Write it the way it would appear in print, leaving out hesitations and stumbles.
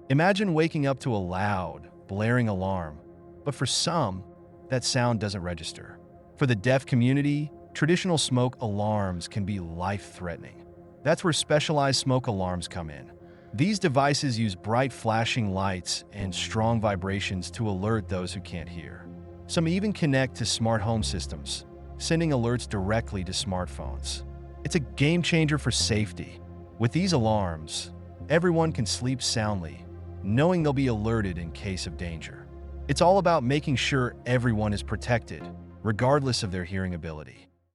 Imagine waking up to a loud, blaring alarm, but for some, that sound doesn't register. For the deaf community, traditional smoke alarms can be life-threatening. That's where specialized smoke alarms come in. These devices use bright flashing lights and strong vibrations to alert those who can't hear. Some even connect to smart home systems, sending alerts directly to smartphones. It's a game changer for safety. With these alarms, everyone can sleep soundly, knowing they'll be alerted in case of danger. It's all about making sure everyone is protected, regardless of their hearing ability.